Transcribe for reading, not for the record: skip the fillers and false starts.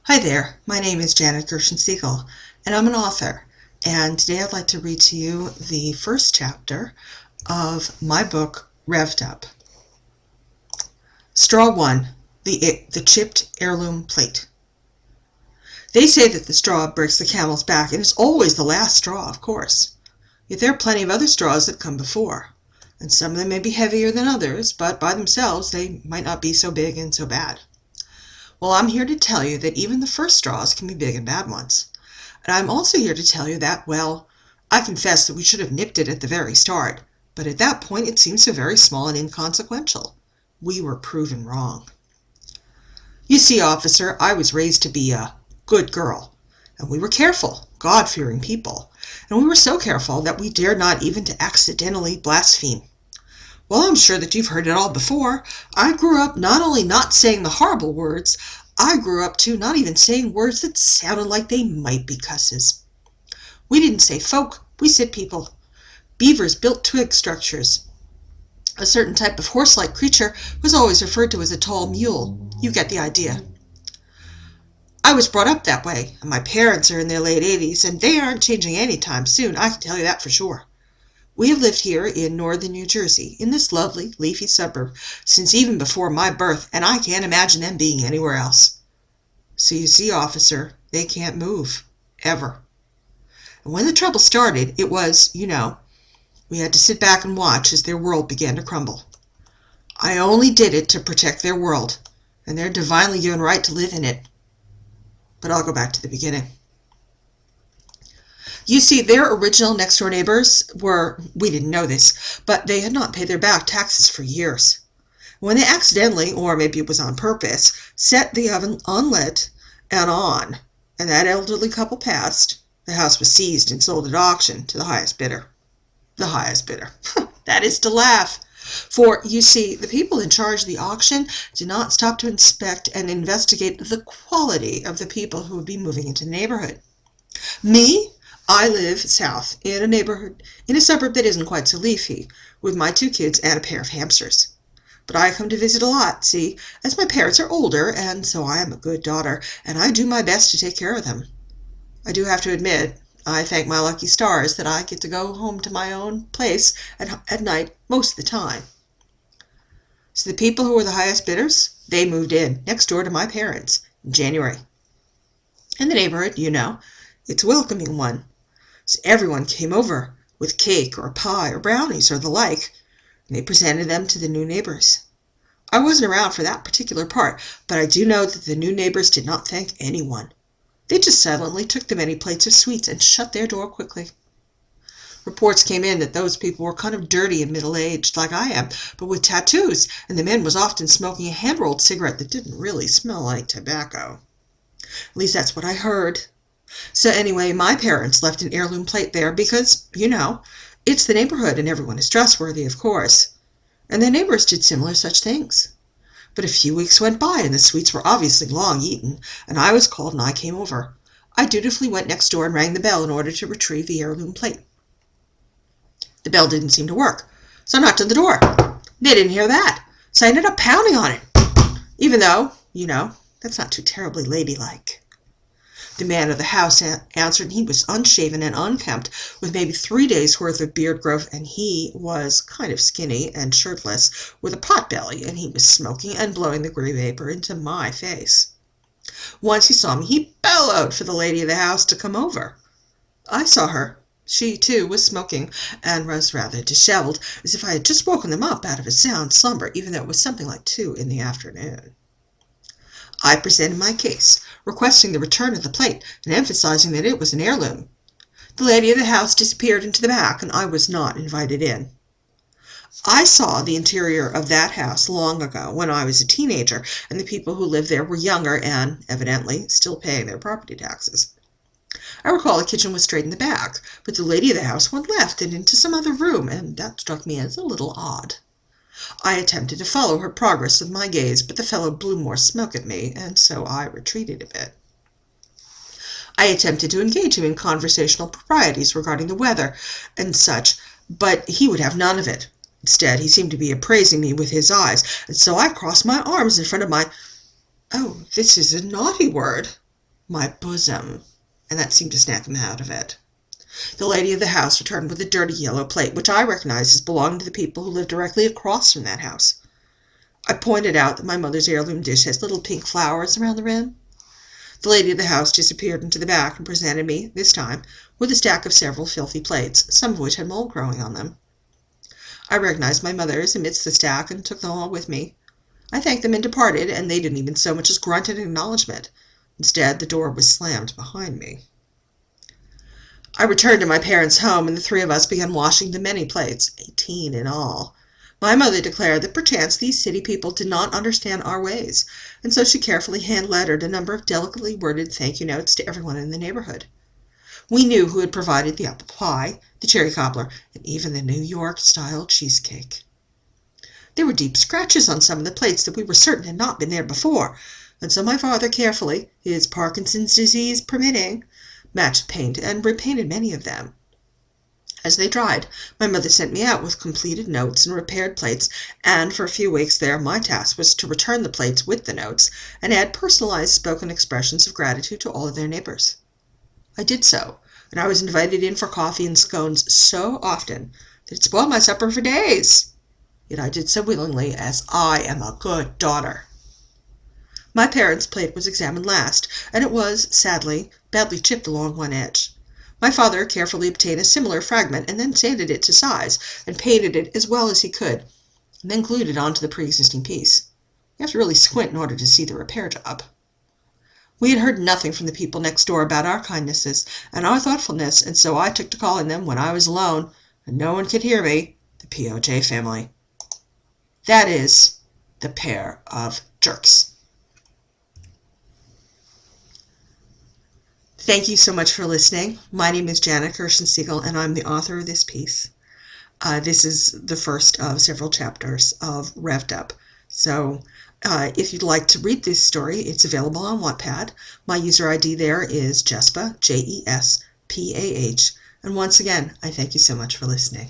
Hi there, my name is Gershen-Siegel, and I'm an author. And today I'd like to read to you the first chapter of my book, Revved Up. Straw 1, the Chipped Heirloom Plate. They say that the straw breaks the camel's back, and it's always the last straw, of course. Yet there are plenty of other straws that come before, and some of them may be heavier than others, but by themselves they might not be so big and so bad. Well, I'm here to tell you that even the first straws can be big and bad ones. And I'm also here to tell you that, well, I confess that we should have nipped it at the very start, but at that point it seemed so very small and inconsequential. We were proven wrong. You see, officer, I was raised to be a good girl, and we were careful, God-fearing people, and we were so careful that we dared not even to accidentally blaspheme. Well, I'm sure that you've heard it all before. I grew up not only not saying the horrible words, I grew up too not even saying words that sounded like they might be cusses. We didn't say folk, we said people. Beavers built twig structures. A certain type of horse-like creature was always referred to as a tall mule. You get the idea. I was brought up that way, and my parents are in their late 80s, and they aren't changing any time soon, I can tell you that for sure. We have lived here in northern New Jersey, in this lovely, leafy suburb, since even before my birth, and I can't imagine them being anywhere else. So you see, officer, they can't move. Ever. And when the trouble started, it was, we had to sit back and watch as their world began to crumble. I only did it to protect their world, and their divinely given right to live in it. But I'll go back to the beginning. You see, their original next-door neighbors we didn't know this, but they had not paid their back taxes for years. When they accidentally, or maybe it was on purpose, set the oven unlit and on, and that elderly couple passed, the house was seized and sold at auction to the highest bidder. The highest bidder. That is to laugh. For, you see, the people in charge of the auction did not stop to inspect and investigate the quality of the people who would be moving into the neighborhood. Me? I live south in a suburb that isn't quite so leafy, with my 2 kids and a pair of hamsters. But I come to visit a lot, see, as my parents are older, and so I am a good daughter, and I do my best to take care of them. I do have to admit, I thank my lucky stars that I get to go home to my own place at night most of the time. So the people who were the highest bidders, they moved in, next door to my parents, in January. And the neighborhood, it's a welcoming one. So everyone came over with cake or pie or brownies or the like, and they presented them to the new neighbors. I wasn't around for that particular part, but I do know that the new neighbors did not thank anyone. They just silently took the many plates of sweets and shut their door quickly. Reports came in that those people were kind of dirty and middle-aged, like I am, but with tattoos, and the man was often smoking a hand-rolled cigarette that didn't really smell like tobacco. At least that's what I heard. So anyway, my parents left an heirloom plate there because, it's the neighborhood and everyone is trustworthy, of course. And their neighbors did similar such things. But a few weeks went by and the sweets were obviously long eaten, and I was called and I came over. I dutifully went next door and rang the bell in order to retrieve the heirloom plate. The bell didn't seem to work, so I knocked on the door. They didn't hear that, so I ended up pounding on it, even though, that's not too terribly ladylike. The man of the house answered, and he was unshaven and unkempt, with maybe 3 days' worth of beard growth, and he was kind of skinny and shirtless, with a pot belly, and he was smoking and blowing the gray vapor into my face. Once he saw me, he bellowed for the lady of the house to come over. I saw her. She, too, was smoking, and was rather disheveled, as if I had just woken them up out of a sound slumber, even though it was something like 2 in the afternoon. I presented my case, requesting the return of the plate and emphasizing that it was an heirloom. The lady of the house disappeared into the back, and I was not invited in. I saw the interior of that house long ago when I was a teenager, and the people who lived there were younger and, evidently, still paying their property taxes. I recall the kitchen was straight in the back, but the lady of the house went left and into some other room, and that struck me as a little odd. I attempted to follow her progress with my gaze, but the fellow blew more smoke at me, and so I retreated a bit. I attempted to engage him in conversational proprieties regarding the weather and such, but he would have none of it. Instead, he seemed to be appraising me with his eyes, and so I crossed my arms in front of my... Oh, this is a naughty word. my bosom, and that seemed to snap him out of it. The lady of the house returned with a dirty yellow plate, which I recognized as belonging to the people who lived directly across from that house. I pointed out that my mother's heirloom dish has little pink flowers around the rim. The lady of the house disappeared into the back and presented me, this time, with a stack of several filthy plates, some of which had mold growing on them. I recognized my mother's amidst the stack and took them all with me. I thanked them and departed, and they didn't even so much as grunt in acknowledgment. Instead, the door was slammed behind me. I returned to my parents' home, and the three of us began washing the many plates, 18 in all. My mother declared that perchance these city people did not understand our ways, and so she carefully hand-lettered a number of delicately worded thank-you notes to everyone in the neighborhood. We knew who had provided the apple pie, the cherry cobbler, and even the New York-style cheesecake. There were deep scratches on some of the plates that we were certain had not been there before, and so my father carefully, his Parkinson's disease permitting, matched paint and repainted many of them. As they dried, my mother sent me out with completed notes and repaired plates, and for a few weeks there my task was to return the plates with the notes and add personalized spoken expressions of gratitude to all of their neighbors. I did so, and I was invited in for coffee and scones so often that it spoiled my supper for days. Yet I did so willingly, as I am a good daughter. My parents' plate was examined last, and it was, sadly, badly chipped along one edge. My father carefully obtained a similar fragment and then sanded it to size and painted it as well as he could, and then glued it onto the pre-existing piece. You have to really squint in order to see the repair job. We had heard nothing from the people next door about our kindnesses and our thoughtfulness, and so I took to calling them, when I was alone, and no one could hear me, the P.O.J. family. That is, the pair of jerks. Thank you so much for listening. My name is Janet Gershen-Siegel, and I'm the author of this piece. This is the first of several chapters of Revved Up. So if you'd like to read this story, it's available on Wattpad. My user ID there is Jespah, Jespah. And once again, I thank you so much for listening.